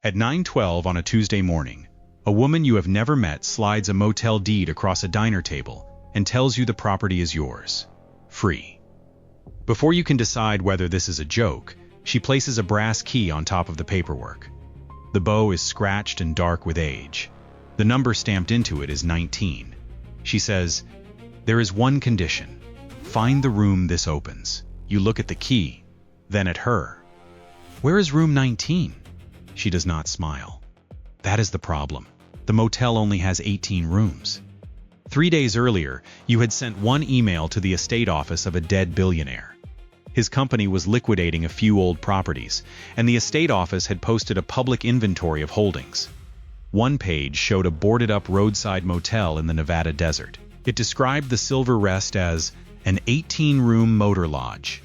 At 9:12 on a Tuesday morning, a woman you have never met slides a motel deed across a diner table and tells you the property is yours. Free. Before you can decide whether this is a joke, she places a brass key on top of the paperwork. The bow is scratched and dark with age. The number stamped into it is 19. She says, "There is one condition. Find the room this opens." You look at the key, then at her. "Where is room 19? She does not smile. That is the problem. The motel only has 18 rooms. 3 days earlier, you had sent one email to the estate office of a dead billionaire. His company was liquidating a few old properties, and the estate office had posted a public inventory of holdings. One page showed a boarded-up roadside motel in the Nevada desert. It described the Silver Rest as an 18-room motor lodge.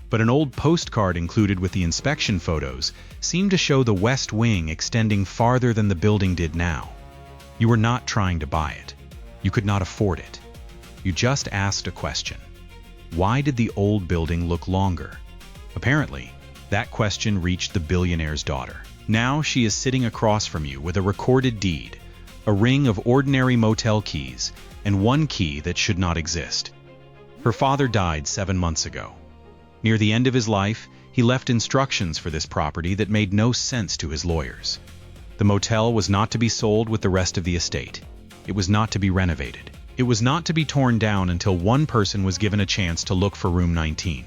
But an old postcard included with the inspection photos seemed to show the west wing extending farther than the building did now. You were not trying to buy it. You could not afford it. You just asked a question. Why did the old building look longer? Apparently, that question reached the billionaire's daughter. Now she is sitting across from you with a recorded deed, a ring of ordinary motel keys, and one key that should not exist. Her father died 7 months ago. Near the end of his life, he left instructions for this property that made no sense to his lawyers. The motel was not to be sold with the rest of the estate. It was not to be renovated. It was not to be torn down until one person was given a chance to look for room 19.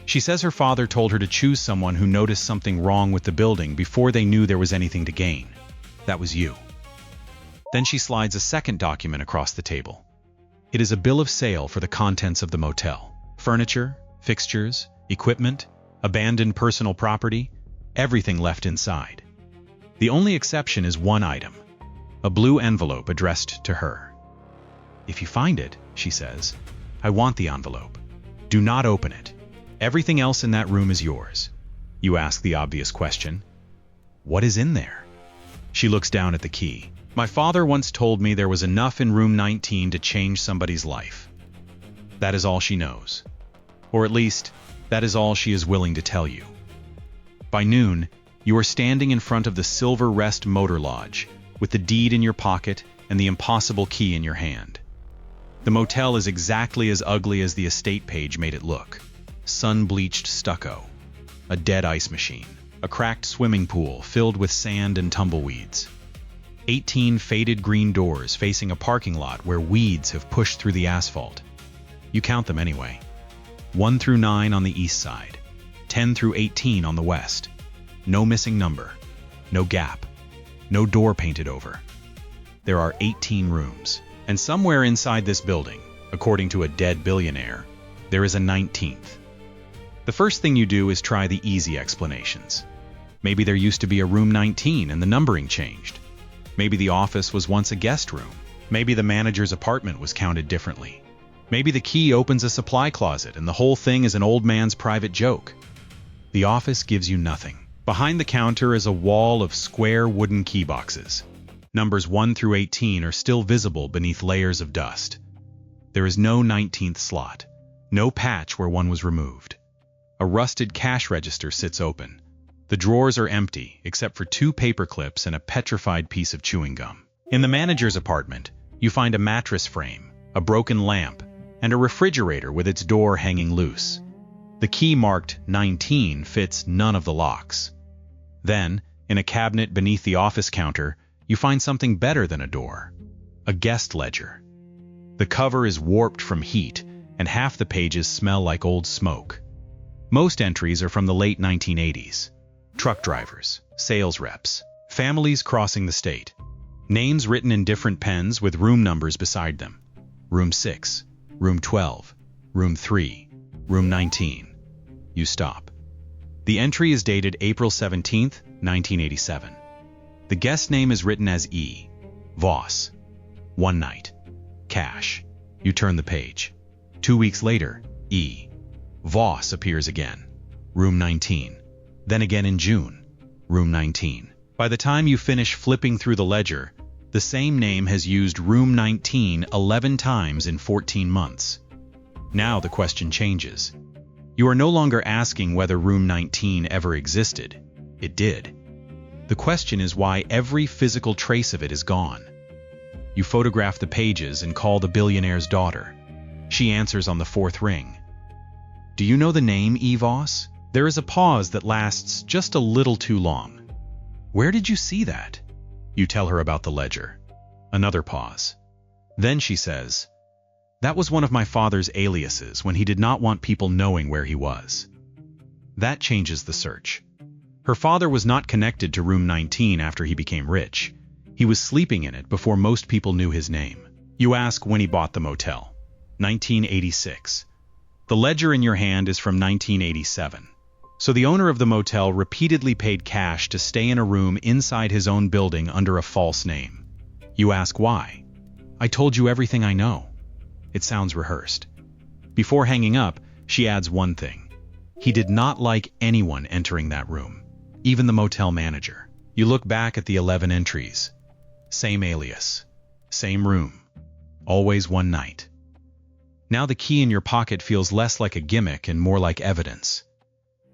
She says her father told her to choose someone who noticed something wrong with the building before they knew there was anything to gain. That was you. Then she slides a second document across the table. It is a bill of sale for the contents of the motel. Furniture, fixtures, equipment, abandoned personal property, everything left inside. The only exception is one item, a blue envelope addressed to her. "If you find it," she says, "I want the envelope. Do not open it. Everything else in that room is yours." You ask the obvious question. What is in there? She looks down at the key. "My father once told me there was enough in room 19 to change somebody's life." That is all she knows. Or at least, that is all she is willing to tell you. By noon, you are standing in front of the Silver Rest Motor Lodge, with the deed in your pocket and the impossible key in your hand. The motel is exactly as ugly as the estate page made it look. Sun-bleached stucco, a dead ice machine, a cracked swimming pool filled with sand and tumbleweeds. 18 faded green doors facing a parking lot where weeds have pushed through the asphalt. You count them anyway. 1 through 9 on the east side, 10 through 18 on the west. No missing number, no gap, no door painted over. There are 18 rooms, and somewhere inside this building, according to a dead billionaire, there is a 19th. The first thing you do is try the easy explanations. Maybe there used to be a room 19 and the numbering changed. Maybe the office was once a guest room. Maybe the manager's apartment was counted differently. Maybe the key opens a supply closet and the whole thing is an old man's private joke. The office gives you nothing. Behind the counter is a wall of square wooden key boxes. Numbers 1 through 18 are still visible beneath layers of dust. There is no 19th slot, no patch where one was removed. A rusted cash register sits open. The drawers are empty, except for 2 paper clips and a petrified piece of chewing gum. In the manager's apartment, you find a mattress frame, a broken lamp, and a refrigerator with its door hanging loose. The key marked 19 fits none of the locks. Then, in a cabinet beneath the office counter, you find something better than a door, a guest ledger. The cover is warped from heat, and half the pages smell like old smoke. Most entries are from the late 1980s. Truck drivers, sales reps, families crossing the state. Names written in different pens with room numbers beside them. Room 6, Room 12, Room 3, Room 19. You stop. The entry is dated April 17, 1987. The guest name is written as E. Voss. One night. Cash. You turn the page. 2 weeks later, E. Voss appears again. Room 19. Then again in June. Room 19. By the time you finish flipping through the ledger, the same name has used Room 19 11 times in 14 months. Now the question changes. You are no longer asking whether Room 19 ever existed. It did. The question is why every physical trace of it is gone. You photograph the pages and call the billionaire's daughter. She answers on the fourth ring. Do you know the name, Evos? There is a pause that lasts just a little too long. Where did you see that? You tell her about the ledger. Another pause. Then she says, that was one of my father's aliases when he did not want people knowing where he was. That changes the search. Her father was not connected to room 19 after he became rich. He was sleeping in it before most people knew his name. You ask when he bought the motel. 1986. The ledger in your hand is from 1987. So the owner of the motel repeatedly paid cash to stay in a room inside his own building under a false name. You ask why. I told you everything I know. It sounds rehearsed. Before hanging up, she adds one thing. He did not like anyone entering that room, even the motel manager. You look back at the 11 entries. Same alias, same room, always one night. Now the key in your pocket feels less like a gimmick and more like evidence.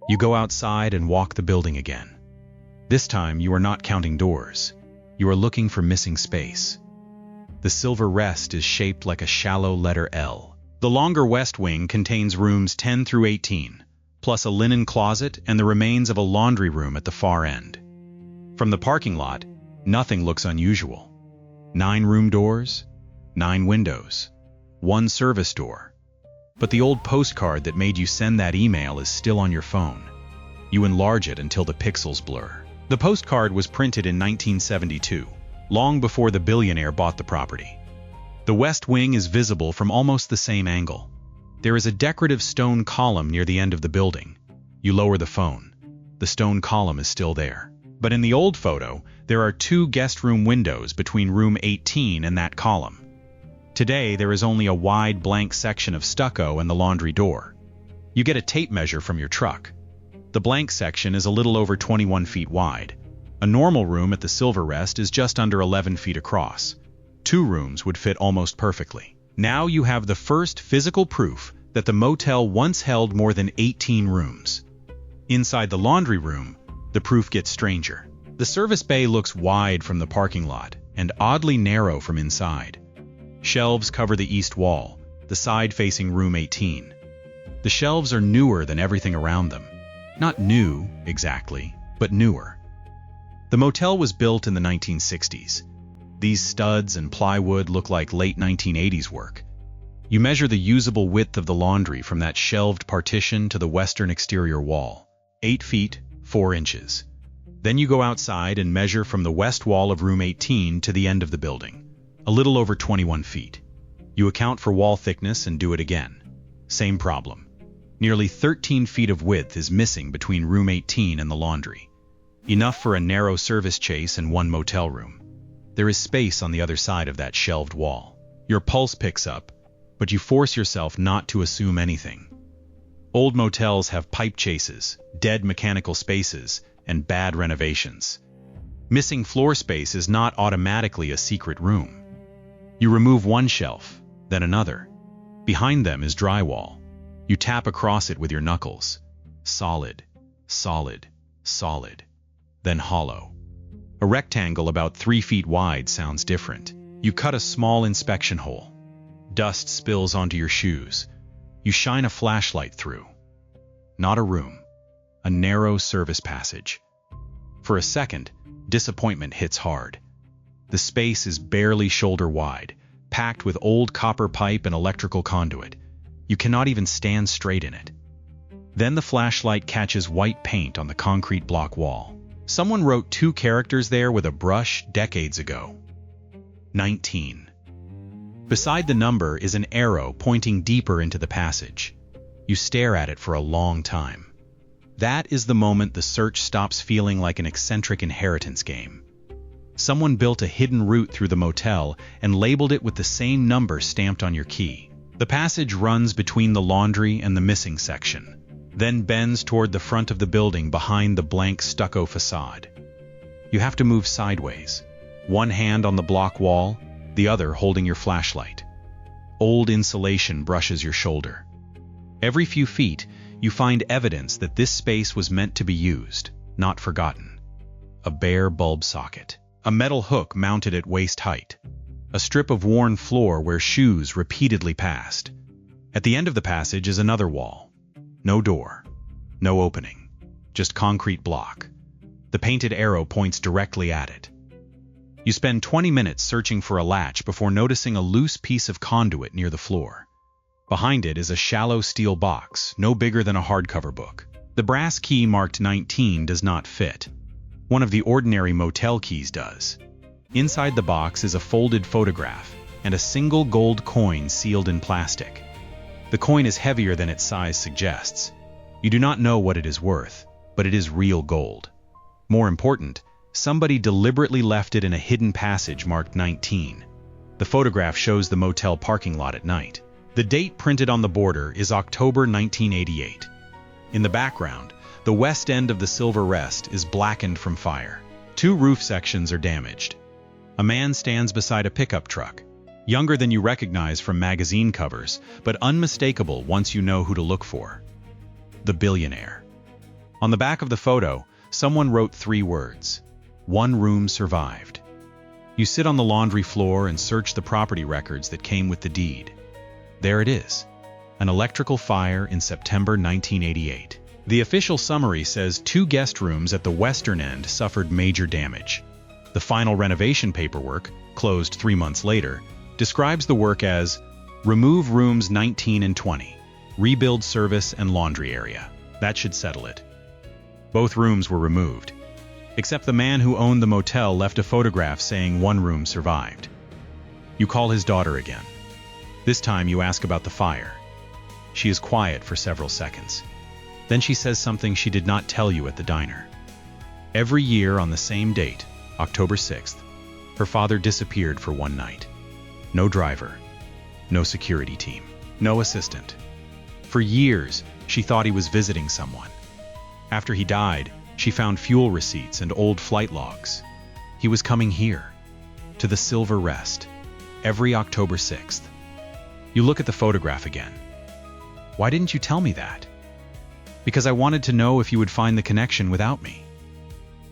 You go outside and walk the building again. This time you are not counting doors. You are looking for missing space. The silver rest is shaped like a shallow letter L. The longer west wing contains rooms 10 through 18, plus a linen closet and the remains of a laundry room at the far end. From the parking lot, nothing looks unusual. 9 room doors, 9 windows, 1 service door. But the old postcard that made you send that email is still on your phone. You enlarge it until the pixels blur. The postcard was printed in 1972, long before the billionaire bought the property. The west wing is visible from almost the same angle. There is a decorative stone column near the end of the building. You lower the phone. The stone column is still there. But in the old photo, there are 2 guest room windows between room 18 and that column. Today, there is only a wide blank section of stucco and the laundry door. You get a tape measure from your truck. The blank section is a little over 21 feet wide. A normal room at the Silver Rest is just under 11 feet across. 2 rooms would fit almost perfectly. Now you have the first physical proof that the motel once held more than 18 rooms. Inside the laundry room, the proof gets stranger. The service bay looks wide from the parking lot and oddly narrow from inside. Shelves cover the east wall, the side facing room 18. The shelves are newer than everything around them. Not new, exactly, but newer. The motel was built in the 1960s. These studs and plywood look like late 1980s work. You measure the usable width of the laundry from that shelved partition to the western exterior wall. 8 feet, 4 inches. Then you go outside and measure from the west wall of room 18 to the end of the building. A little over 21 feet. You account for wall thickness and do it again. Same problem. Nearly 13 feet of width is missing between room 18 and the laundry. Enough for a narrow service chase and 1 motel room. There is space on the other side of that shelved wall. Your pulse picks up, but you force yourself not to assume anything. Old motels have pipe chases, dead mechanical spaces, and bad renovations. Missing floor space is not automatically a secret room. You remove 1 shelf, then another. Behind them is drywall. You tap across it with your knuckles. Solid, solid, solid. Then hollow. A rectangle about 3 feet wide sounds different. You cut a small inspection hole. Dust spills onto your shoes. You shine a flashlight through. Not a room. A narrow service passage. For a second, disappointment hits hard. The space is barely shoulder wide, packed with old copper pipe and electrical conduit. You cannot even stand straight in it. Then the flashlight catches white paint on the concrete block wall. Someone wrote 2 characters there with a brush decades ago. 19. Beside the number is an arrow pointing deeper into the passage. You stare at it for a long time. That is the moment the search stops feeling like an eccentric inheritance game. Someone built a hidden route through the motel and labeled it with the same number stamped on your key. The passage runs between the laundry and the missing section, then bends toward the front of the building behind the blank stucco facade. You have to move sideways, 1 hand on the block wall, the other holding your flashlight. Old insulation brushes your shoulder. Every few feet, you find evidence that this space was meant to be used, not forgotten. a bare bulb socket, a metal hook mounted at waist height, a strip of worn floor where shoes repeatedly passed. At the end of the passage is another wall. No door, no opening, just concrete block. The painted arrow points directly at it. You spend 20 minutes searching for a latch before noticing a loose piece of conduit near the floor. Behind it is a shallow steel box, no bigger than a hardcover book. The brass key marked 19 does not fit. One of the ordinary motel keys does. Inside the box is a folded photograph and a single gold coin sealed in plastic. The coin is heavier than its size suggests. You do not know what it is worth, but it is real gold. More important, somebody deliberately left it in a hidden passage marked 19. The photograph shows the motel parking lot at night. The date printed on the border is October 1988. In the background, the west end of the Silver Rest is blackened from fire. 2 roof sections are damaged. A man stands beside a pickup truck, younger than you recognize from magazine covers, but unmistakable once you know who to look for. The Billionaire. On the back of the photo, someone wrote 3 words. 1 room survived. You sit on the laundry floor and search the property records that came with the deed. There it is, an electrical fire in September 1988. The official summary says 2 guest rooms at the western end suffered major damage. The final renovation paperwork, closed 3 months later, describes the work as remove rooms 19 and 20, rebuild service and laundry area. That should settle it. Both rooms were removed, except the man who owned the motel left a photograph saying 1 room survived. You call his daughter again. This time you ask about the fire. She is quiet for several seconds. Then she says something she did not tell you at the diner. Every year on the same date, October 6th, her father disappeared for 1 night. No driver, no security team, no assistant. For years, she thought he was visiting someone. After he died, she found fuel receipts and old flight logs. He was coming here, to the Silver Rest, every October 6th. You look at the photograph again. Why didn't you tell me that? Because I wanted to know if you would find the connection without me.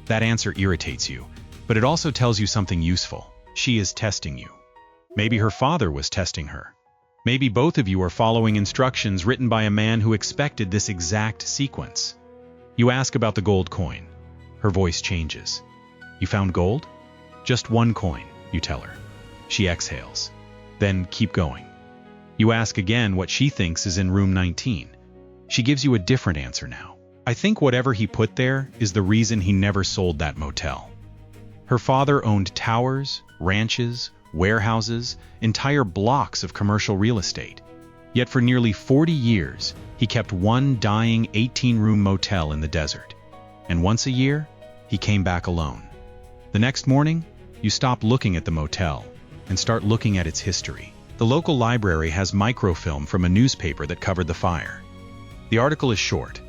That answer irritates you, but it also tells you something useful. She is testing you. Maybe her father was testing her. Maybe both of you are following instructions written by a man who expected this exact sequence. You ask about the gold coin. Her voice changes. You found gold? Just 1 coin, you tell her. She exhales. Then keep going. You ask again what she thinks is in room 19. She gives you a different answer now. I think whatever he put there is the reason he never sold that motel. Her father owned towers, ranches, warehouses, entire blocks of commercial real estate. Yet for nearly 40 years, he kept 1 dying 18-room motel in the desert. And once a year, he came back alone. The next morning, you stop looking at the motel and start looking at its history. The local library has microfilm from a newspaper that covered the fire. The article is short.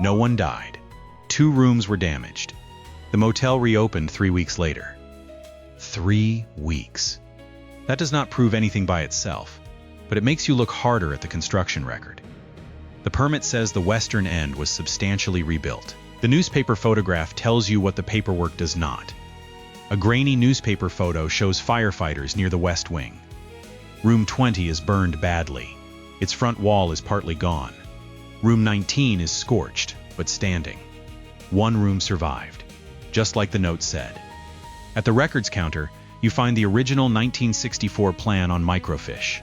No one died. 2 rooms were damaged. The motel reopened 3 weeks later. 3 weeks. That does not prove anything by itself, but it makes you look harder at the construction record. The permit says the western end was substantially rebuilt. The newspaper photograph tells you what the paperwork does not. A grainy newspaper photo shows firefighters near the west wing. Room 20 is burned badly. Its front wall is partly gone. Room 19 is scorched, but standing. 1 room survived, just like the note said. At the records counter, you find the original 1964 plan on microfiche.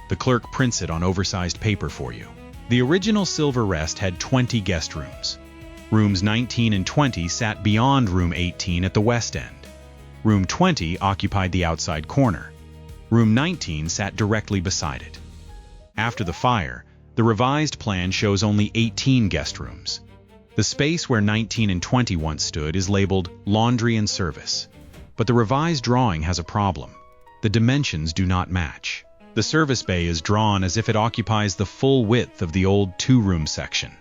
The clerk prints it on oversized paper for you. The original Silver Rest had 20 guest rooms. Rooms 19 and 20 sat beyond room 18 at the west end. Room 20 occupied the outside corner. Room 19 sat directly beside it. After the fire, the revised plan shows only 18 guest rooms. The space where 19 and 20 once stood is labeled laundry and service. But the revised drawing has a problem. The dimensions do not match. The service bay is drawn as if it occupies the full width of the old 2-room section.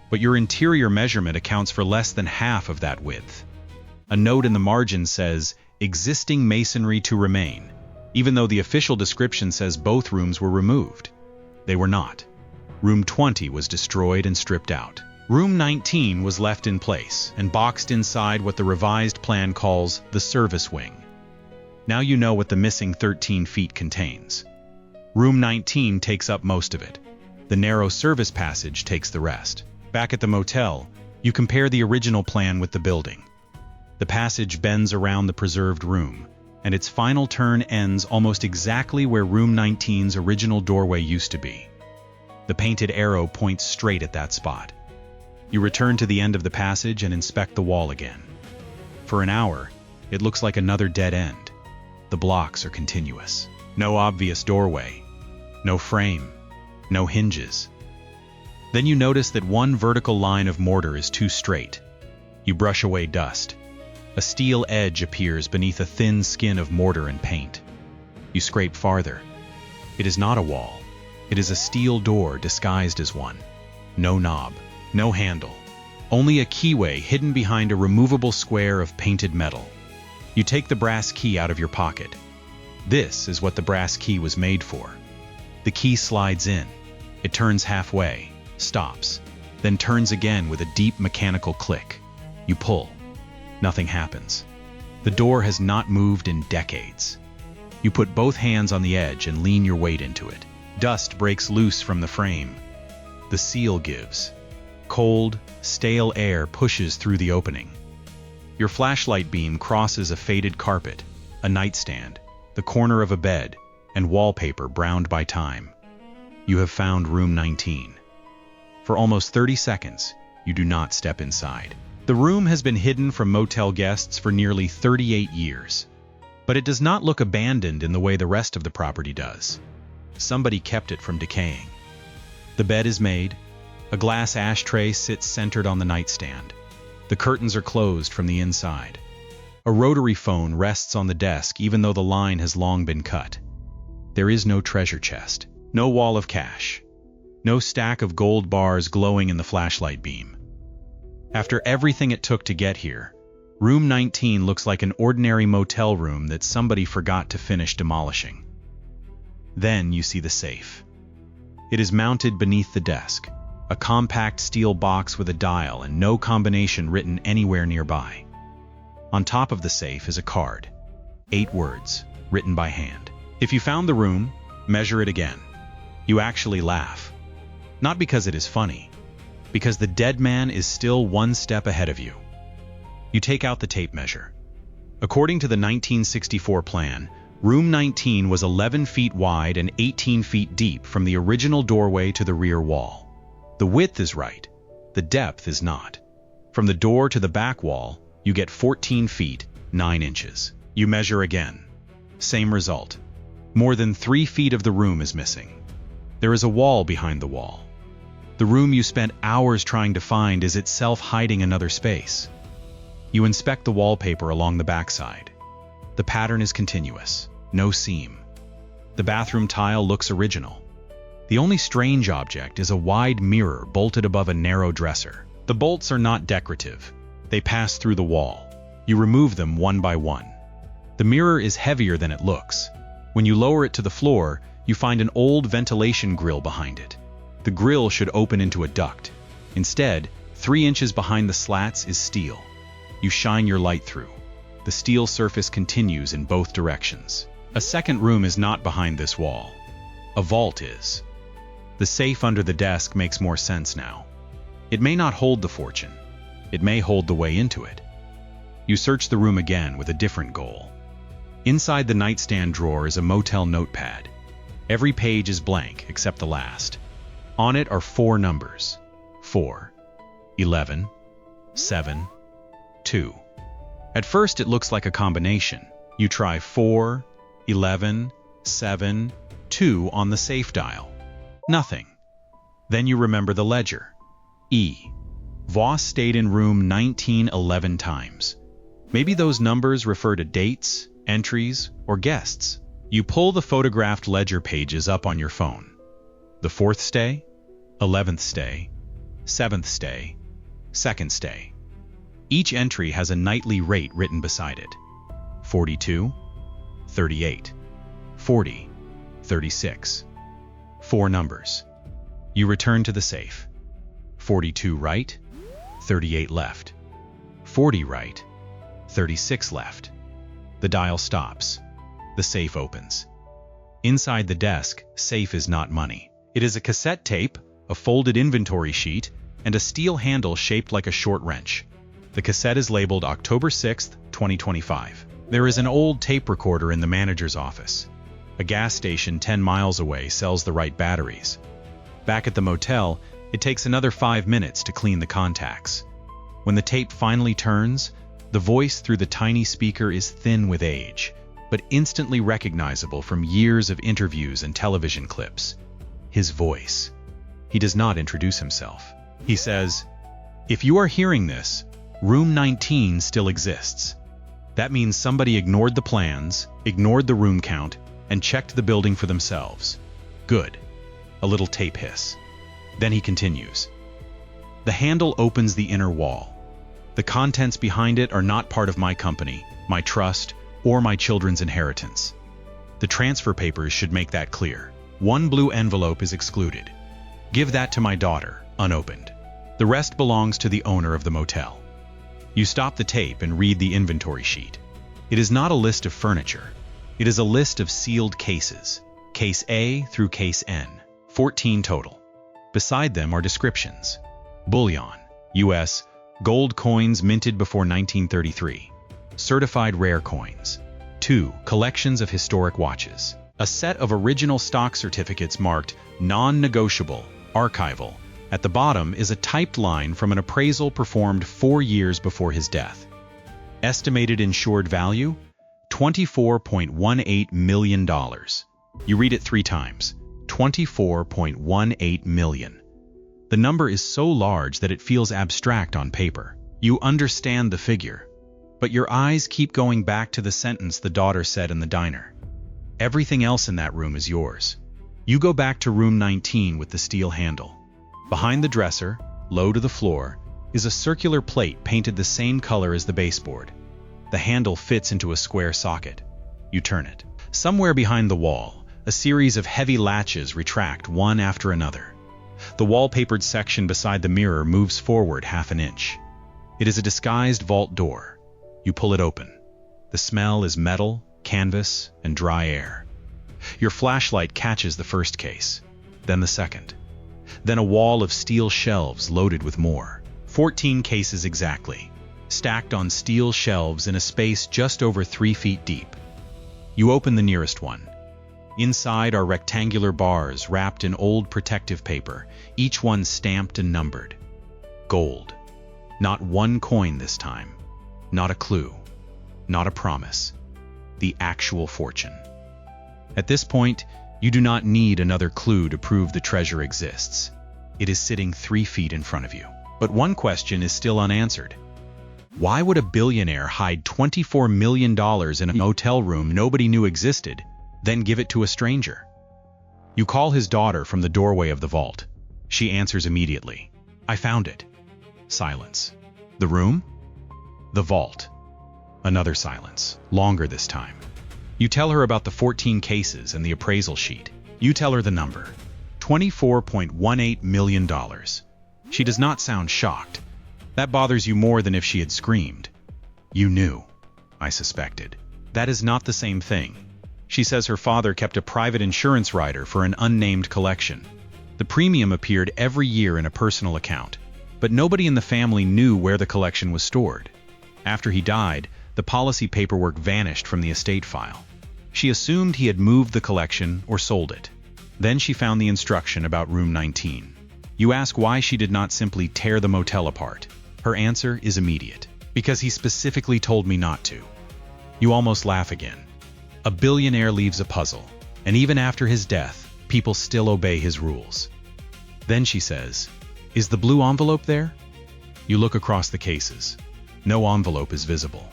But your interior measurement accounts for less than half of that width. A note in the margin says, "Existing masonry to remain," even though the official description says both rooms were removed. They were not. Room 20 was destroyed and stripped out. Room 19 was left in place and boxed inside what the revised plan calls the service wing. Now you know what the missing 13 feet contains. Room 19 takes up most of it. The narrow service passage takes the rest. Back at the motel, you compare the original plan with the building. The passage bends around the preserved room, and its final turn ends almost exactly where Room 19's original doorway used to be. The painted arrow points straight at that spot. You return to the end of the passage and inspect the wall again. For an hour, it looks like another dead end. The blocks are continuous. No obvious doorway. No frame. No hinges. Then you notice that one vertical line of mortar is too straight. You brush away dust. A steel edge appears beneath a thin skin of mortar and paint. You scrape farther. It is not a wall. It is a steel door disguised as one. No knob. No handle. Only a keyway hidden behind a removable square of painted metal. You take the brass key out of your pocket. This is what the brass key was made for. The key slides in. It turns halfway, stops, then turns again with a deep mechanical click. You pull. Nothing happens. The door has not moved in decades. You put both hands on the edge and lean your weight into it. Dust breaks loose from the frame. The seal gives. Cold, stale air pushes through the opening. Your flashlight beam crosses a faded carpet, a nightstand, the corner of a bed, and wallpaper browned by time. You have found Room 19. For almost 30 seconds, you do not step inside. The room has been hidden from motel guests for nearly 38 years. But it does not look abandoned in the way the rest of the property does. Somebody kept it from decaying. The bed is made. A glass ashtray sits centered on the nightstand. The curtains are closed from the inside. A rotary phone rests on the desk even though the line has long been cut. There is no treasure chest, no wall of cash, no stack of gold bars glowing in the flashlight beam. After everything it took to get here, Room 19 looks like an ordinary motel room that somebody forgot to finish demolishing. Then you see the safe. It is mounted beneath the desk. A compact steel box with a dial and no combination written anywhere nearby. On top of the safe is a card. 8 words, written by hand. If you found the room, measure it again. You actually laugh. Not because it is funny, because the dead man is still one step ahead of you. You take out the tape measure. According to the 1964 plan, Room 19 was 11 feet wide and 18 feet deep from the original doorway to the rear wall. The width is right, the depth is not. From the door to the back wall, you get 14 feet, 9 inches. You measure again. Same result. More than 3 feet of the room is missing. There is a wall behind the wall. The room you spent hours trying to find is itself hiding another space. You inspect the wallpaper along the backside. The pattern is continuous, no seam. The bathroom tile looks original. The only strange object is a wide mirror bolted above a narrow dresser. The bolts are not decorative. They pass through the wall. You remove them one by one. The mirror is heavier than it looks. When you lower it to the floor, you find an old ventilation grill behind it. The grill should open into a duct. Instead, 3 inches behind the slats is steel. You shine your light through. The steel surface continues in both directions. A second room is not behind this wall. A vault is. The safe under the desk makes more sense now. It may not hold the fortune. It may hold the way into it. You search the room again with a different goal. Inside the nightstand drawer is a motel notepad. Every page is blank except the last. On it are 4 numbers. 4, 11, 7, 2. At first it looks like a combination. You try 4, 11, 7, 2 on the safe dial. Nothing. Then you remember the ledger. E. Voss stayed in room 19 11 times. Maybe those numbers refer to dates, entries, or guests. You pull the photographed ledger pages up on your phone. The 4th stay, 11th stay, 7th stay, 2nd stay. Each entry has a nightly rate written beside it. 42, 38, 40, 36. 4 numbers. You return to the safe. 42 right, 38 left. 40 right. 36 left. The dial stops. The safe opens. Inside the desk, safe is not money. It is a cassette tape, a folded inventory sheet, and a steel handle shaped like a short wrench. The cassette is labeled October 6th, 2025. There is an old tape recorder in the manager's office. A gas station 10 miles away sells the right batteries. Back at the motel, it takes another 5 minutes to clean the contacts. When the tape finally turns, the voice through the tiny speaker is thin with age, but instantly recognizable from years of interviews and television clips. His voice. He does not introduce himself. He says, "If you are hearing this, room 19 still exists." That means somebody ignored the plans, ignored the room count, and checked the building for themselves. Good. A little tape hiss. Then he continues. The handle opens the inner wall. The contents behind it are not part of my company, my trust, or my children's inheritance. The transfer papers should make that clear. One blue envelope is excluded. Give that to my daughter, unopened. The rest belongs to the owner of the motel. You stop the tape and read the inventory sheet. It is not a list of furniture. It is a list of sealed cases. Case A through Case N. 14 total. Beside them are descriptions. Bullion, U.S., gold coins minted before 1933. Certified rare coins. 2. Collections of historic watches. A set of original stock certificates marked non-negotiable, archival. At the bottom is a typed line from an appraisal performed 4 years before his death. Estimated insured value? $24.18 million. You read it 3 times. $24.18 million. The number is so large that it feels abstract on paper. You understand the figure, but your eyes keep going back to the sentence the daughter said in the diner. Everything else in that room is yours. You go back to room 19 with the steel handle. Behind the dresser, low to the floor, is a circular plate painted the same color as the baseboard. The handle fits into a square socket. You turn it. Somewhere behind the wall, a series of heavy latches retract one after another. The wallpapered section beside the mirror moves forward half an inch. It is a disguised vault door. You pull it open. The smell is metal, canvas, and dry air. Your flashlight catches the first case, then the second. Then a wall of steel shelves loaded with more. 14 cases exactly, stacked on steel shelves in a space just over 3 feet deep. You open the nearest one. Inside are rectangular bars wrapped in old protective paper, each one stamped and numbered. Gold. Not one coin this time. Not a clue. Not a promise. The actual fortune. At this point, you do not need another clue to prove the treasure exists. It is sitting 3 feet in front of you. But one question is still unanswered. Why would a billionaire hide $24 million in a motel room nobody knew existed, then give it to a stranger? You call his daughter from the doorway of the vault. She answers immediately. I found it. Silence. The room? The vault. Another silence, longer this time. You tell her about the 14 cases and the appraisal sheet. You tell her the number. $24.18 million. She does not sound shocked. That bothers you more than if she had screamed. You knew. I suspected. That is not the same thing. She says her father kept a private insurance rider for an unnamed collection. The premium appeared every year in a personal account, but nobody in the family knew where the collection was stored. After he died, the policy paperwork vanished from the estate file. She assumed he had moved the collection or sold it. Then she found the instruction about room 19. You ask why she did not simply tear the motel apart. Her answer is immediate. Because he specifically told me not to. You almost laugh again. A billionaire leaves a puzzle, and even after his death, people still obey his rules. Then she says, "Is the blue envelope there?" You look across the cases. No envelope is visible.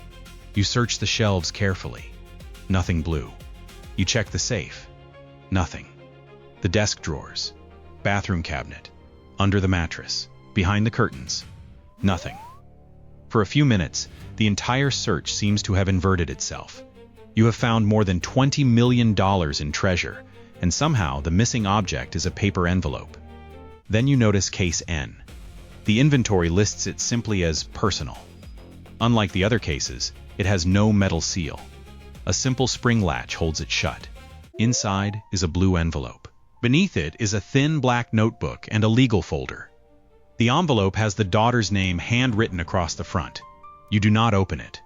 You search the shelves carefully. Nothing blue. You check the safe. Nothing. The desk drawers, bathroom cabinet, under the mattress, behind the curtains. Nothing. For a few minutes, the entire search seems to have inverted itself. You have found more than $20 million in treasure, and somehow the missing object is a paper envelope. Then you notice Case N. The inventory lists it simply as personal. Unlike the other cases, it has no metal seal. A simple spring latch holds it shut. Inside is a blue envelope. Beneath it is a thin black notebook and a legal folder. The envelope has the daughter's name handwritten across the front. You do not open it.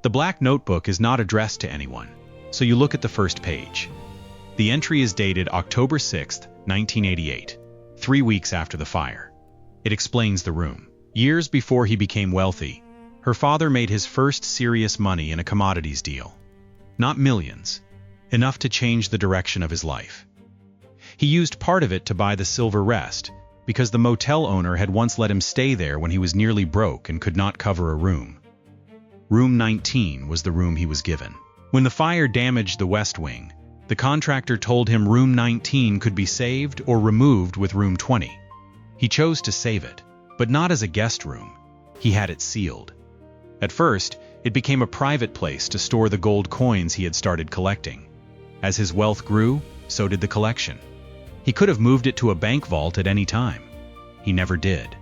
The black notebook is not addressed to anyone, so you look at the first page. The entry is dated October 6, 1988, 3 weeks after the fire. It explains the room. Years before he became wealthy, her father made his first serious money in a commodities deal. Not millions, enough to change the direction of his life. He used part of it to buy the Silver Rest, because the motel owner had once let him stay there when he was nearly broke and could not cover a room. Room 19 was the room he was given. When the fire damaged the West Wing, the contractor told him Room 19 could be saved or removed with Room 20. He chose to save it, but not as a guest room. He had it sealed. At first, it became a private place to store the gold coins he had started collecting. As his wealth grew, so did the collection. He could have moved it to a bank vault at any time. He never did.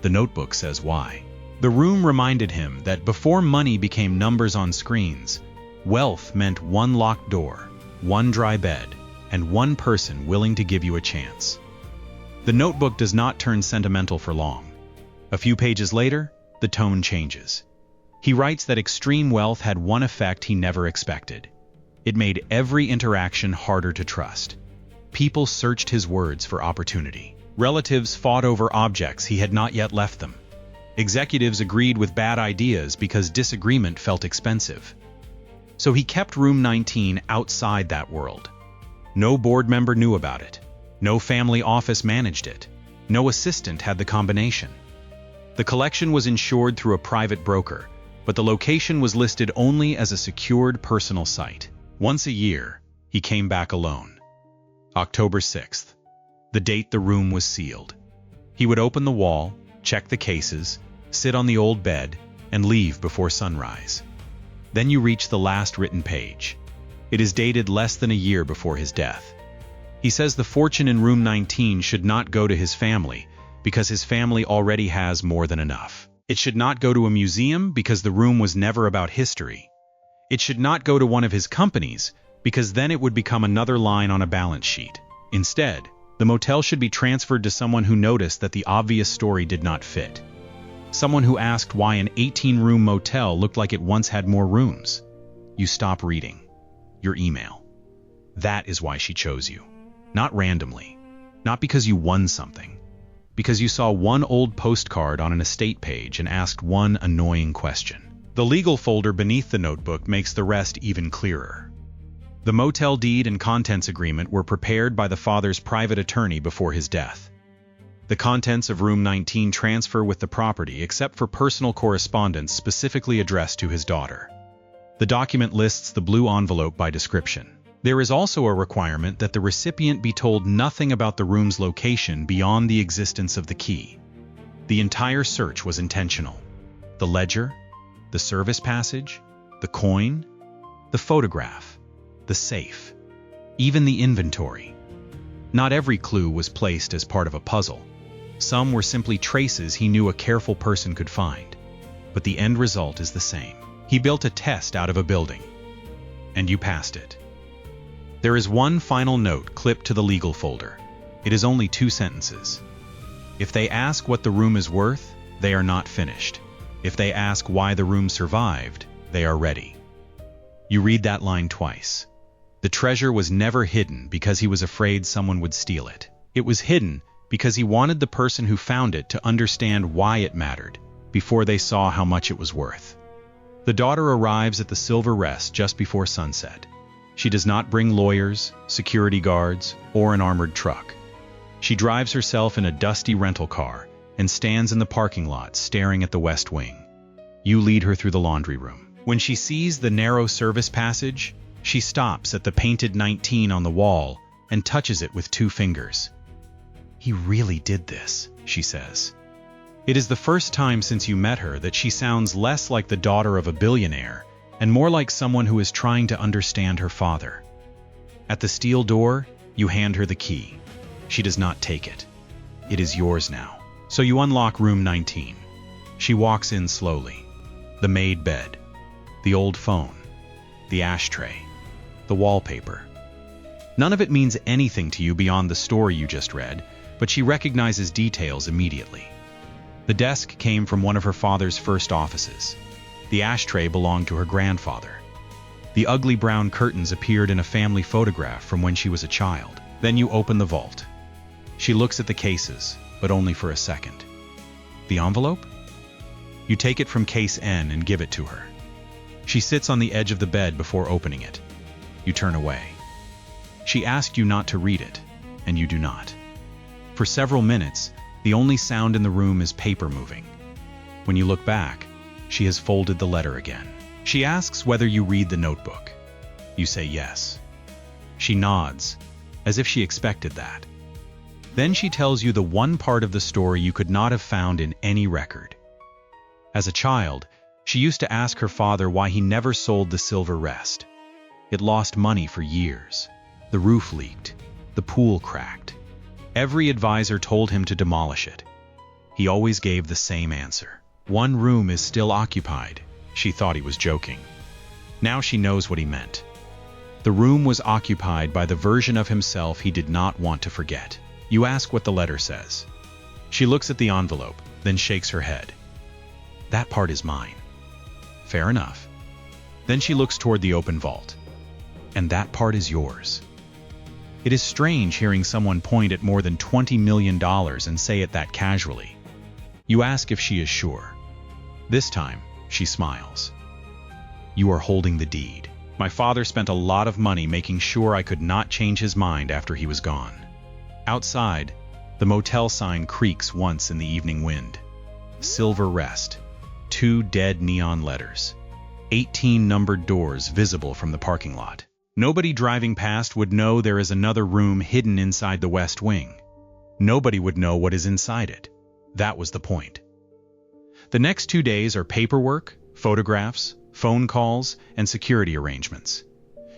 The notebook says why. The room reminded him that before money became numbers on screens, wealth meant one locked door, one dry bed, and one person willing to give you a chance. The notebook does not turn sentimental for long. A few pages later, the tone changes. He writes that extreme wealth had one effect he never expected. It made every interaction harder to trust. People searched his words for opportunity. Relatives fought over objects he had not yet left them. Executives agreed with bad ideas because disagreement felt expensive. So he kept Room 19 outside that world. No board member knew about it. No family office managed it. No assistant had the combination. The collection was insured through a private broker, but the location was listed only as a secured personal site. Once a year, he came back alone. October 6th, the date the room was sealed. He would open the wall, check the cases, sit on the old bed, and leave before sunrise. Then you reach the last written page. It is dated less than a year before his death. He says the fortune in Room 19 should not go to his family because his family already has more than enough. It should not go to a museum because the room was never about history. It should not go to one of his companies because then it would become another line on a balance sheet. Instead, the motel should be transferred to someone who noticed that the obvious story did not fit. Someone who asked why an 18-room motel looked like it once had more rooms. You stop reading. Your email. That is why she chose you. Not randomly. Not because you won something. Because you saw one old postcard on an estate page and asked one annoying question. The legal folder beneath the notebook makes the rest even clearer. The motel deed and contents agreement were prepared by the father's private attorney before his death. The contents of Room 19 transfer with the property except for personal correspondence specifically addressed to his daughter. The document lists the blue envelope by description. There is also a requirement that the recipient be told nothing about the room's location beyond the existence of the key. The entire search was intentional. The ledger, the service passage, the coin, the photograph, the safe, even the inventory. Not every clue was placed as part of a puzzle. Some were simply traces he knew a careful person could find. But the end result is the same. He built a test out of a building. And you passed it. There is one final note clipped to the legal folder. It is only 2 sentences. If they ask what the room is worth, they are not finished. If they ask why the room survived, they are ready. You read that line twice. The treasure was never hidden because he was afraid someone would steal it. It was hidden because he wanted the person who found it to understand why it mattered before they saw how much it was worth. The daughter arrives at the Silver Rest just before sunset. She does not bring lawyers, security guards, or an armored truck. She drives herself in a dusty rental car and stands in the parking lot staring at the West Wing. You lead her through the laundry room. When she sees the narrow service passage, she stops at the painted 19 on the wall and touches it with 2 fingers. "He really did this," she says. It is the first time since you met her that she sounds less like the daughter of a billionaire and more like someone who is trying to understand her father. At the steel door, you hand her the key. She does not take it. It is yours now. So you unlock room 19. She walks in slowly. The made bed, the old phone, the ashtray, the wallpaper. None of it means anything to you beyond the story you just read, but she recognizes details immediately. The desk came from one of her father's first offices. The ashtray belonged to her grandfather. The ugly brown curtains appeared in a family photograph from when she was a child. Then you open the vault. She looks at the cases, but only for a second. The envelope? You take it from case N and give it to her. She sits on the edge of the bed before opening it. You turn away. She asked you not to read it, and you do not. For several minutes, the only sound in the room is paper moving. When you look back, she has folded the letter again. She asks whether you read the notebook. You say yes. She nods, as if she expected that. Then she tells you the one part of the story you could not have found in any record. As a child, she used to ask her father why he never sold the Silver Rest. It lost money for years. The roof leaked. The pool cracked. Every advisor told him to demolish it. He always gave the same answer. One room is still occupied. She thought he was joking. Now she knows what he meant. The room was occupied by the version of himself he did not want to forget. You ask what the letter says. She looks at the envelope, then shakes her head. That part is mine. Fair enough. Then she looks toward the open vault. And that part is yours. It is strange hearing someone point at more than $20 million and say it that casually. You ask if she is sure. This time, she smiles. You are holding the deed. My father spent a lot of money making sure I could not change his mind after he was gone. Outside, the motel sign creaks once in the evening wind. Silver Rest. 2 dead neon letters. 18 numbered doors visible from the parking lot. Nobody driving past would know there is another room hidden inside the West Wing. Nobody would know what is inside it. That was the point. The next 2 days are paperwork, photographs, phone calls, and security arrangements.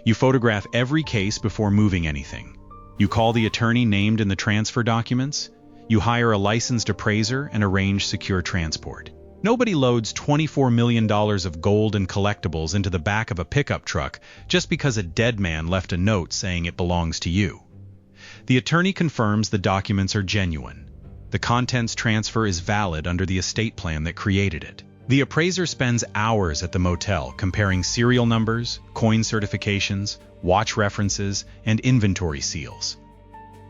You photograph every case before moving anything. You call the attorney named in the transfer documents. You hire a licensed appraiser and arrange secure transport. Nobody loads $24 million of gold and collectibles into the back of a pickup truck just because a dead man left a note saying it belongs to you. The attorney confirms the documents are genuine. The contents transfer is valid under the estate plan that created it. The appraiser spends hours at the motel comparing serial numbers, coin certifications, watch references, and inventory seals.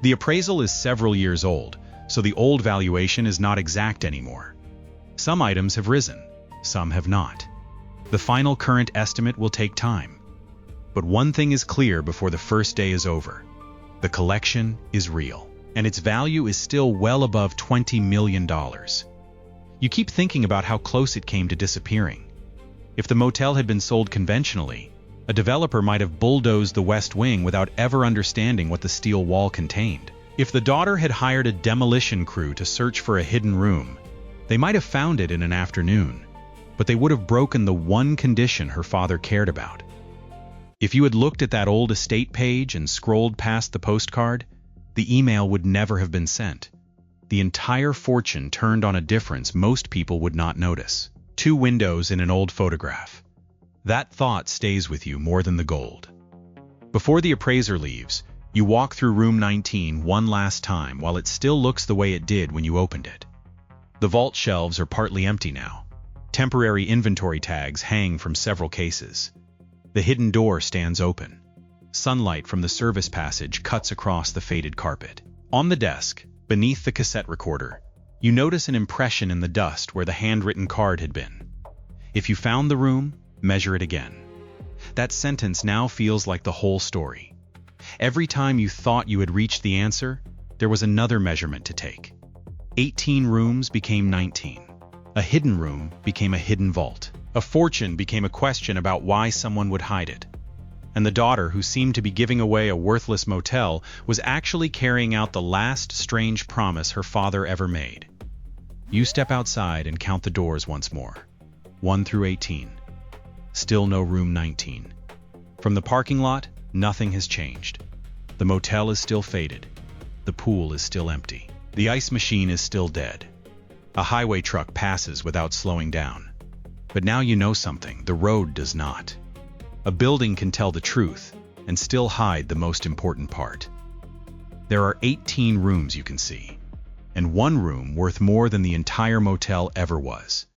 The appraisal is several years old, so the old valuation is not exact anymore. Some items have risen, some have not. The final current estimate will take time. But one thing is clear before the first day is over. The collection is real, and its value is still well above $20 million. You keep thinking about how close it came to disappearing. If the motel had been sold conventionally, a developer might have bulldozed the West Wing without ever understanding what the steel wall contained. If the daughter had hired a demolition crew to search for a hidden room, they might have found it in an afternoon, but they would have broken the one condition her father cared about. If you had looked at that old estate page and scrolled past the postcard, the email would never have been sent. The entire fortune turned on a difference most people would not notice. 2 windows in an old photograph. That thought stays with you more than the gold. Before the appraiser leaves, you walk through room 19 one last time while it still looks the way it did when you opened it. The vault shelves are partly empty now. Temporary inventory tags hang from several cases. The hidden door stands open. Sunlight from the service passage cuts across the faded carpet. On the desk, beneath the cassette recorder, you notice an impression in the dust where the handwritten card had been. If you found the room, measure it again. That sentence now feels like the whole story. Every time you thought you had reached the answer, there was another measurement to take. 18 rooms became 19. A hidden room became a hidden vault. A fortune became a question about why someone would hide it. And the daughter, who seemed to be giving away a worthless motel, was actually carrying out the last strange promise her father ever made. You step outside and count the doors once more. 1 through 18. Still no room 19. From the parking lot, nothing has changed. The motel is still faded. The pool is still empty. The ice machine is still dead. A highway truck passes without slowing down. But now you know something, the road does not. A building can tell the truth and still hide the most important part. There are 18 rooms you can see, and one room worth more than the entire motel ever was.